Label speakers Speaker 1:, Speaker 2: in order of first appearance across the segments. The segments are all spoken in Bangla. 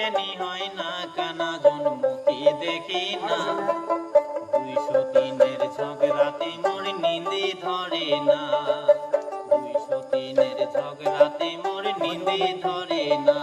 Speaker 1: কেনি হয় না কানা জন্মকে দেখি না 203-এর ঝগড়াতে মোর নিন্দে ধরে না 203-এর ঝগড়াতে মোর নিন্দে ধরে না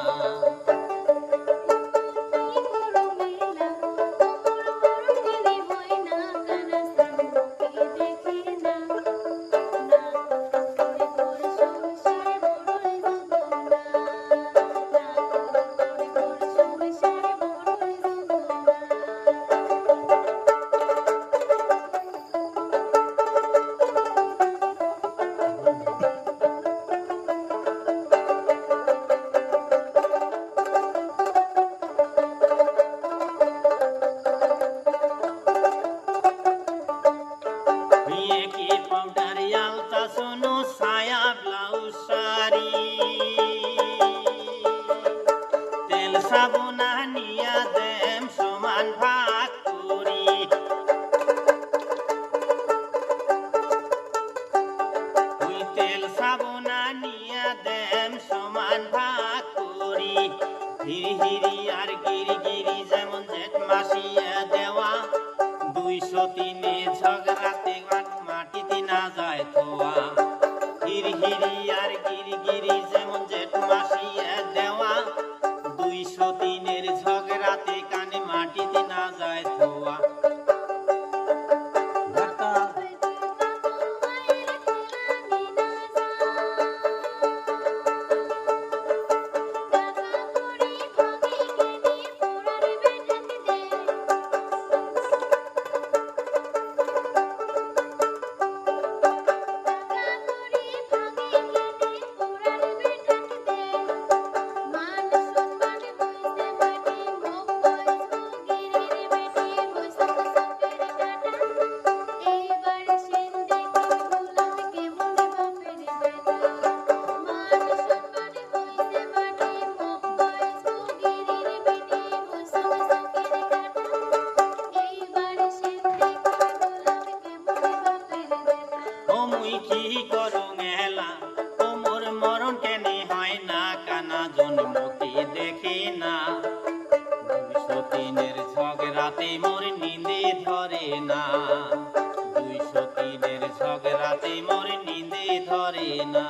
Speaker 1: সাবনা নিয়া দেম সমান ভাগ করি ওই তেল সাবনা নিয়া দেম সমান ভাগ করি হিরি হিরি আর গিরি গিরি যেমন জেঠ মাসিয়া দেওয়া 203-এ ঝগড়াতে মাটিতে না যায় থোয়া হিরি হিরি আর গিরি গিরি যেমন জেঠ মাসিয়া দেওয়া 203-এর ঝগড়াতে কানে মাটিতে না যায় ধোয়া কি করো মেলা ও মোর মরণ কেনে হয় না কানা জন্মকে দেখে না 203-এর ঝগড়াতে মোর নিন্দে ধরে না 203-এর ঝগড়াতে মোর নিন্দে ধরে না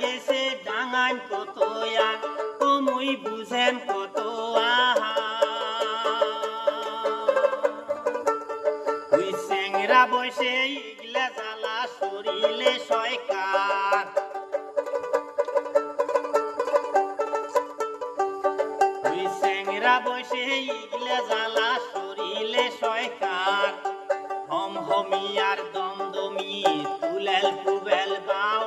Speaker 1: গেছে ডাঙান কত আর কমই বুঝেন কত আহা ওই চেংরা বসে ইগলা জ্বালা শরীরে সয়কার ওই চেংরা বসে ইগলা জ্বালা শরীরে সয়কার হম হমি আর দমদমি তুলেল পুবেল বাও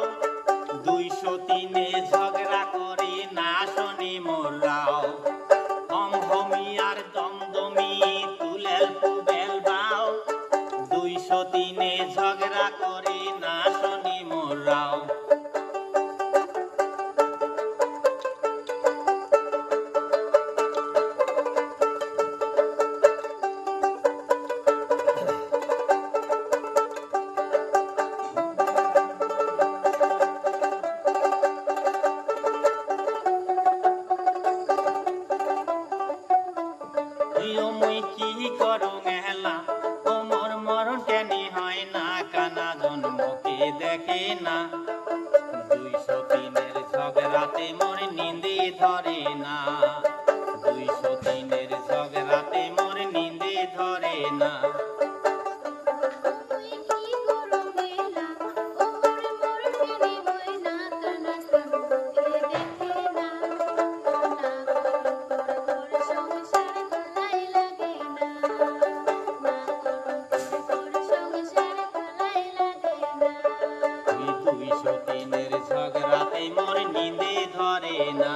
Speaker 1: 203-এ ঝগড়া করে না শোনে মোর রাও হম হমি আর দমদমি তুলেল পুবেল বাও 203-এ ঝগড়া করে না শোনে মোর রাও কি করো মেলা ও মোর মরণ কেনি হয় না কানা জন্মকে দেখে না 203-এর ঝগড়াতে মোর নিন্দে ধরে না 203-এর ঝগড়াতে মোর নিন্দে ধরে না ঝগড়াতে মোর নিন্দে ধরে না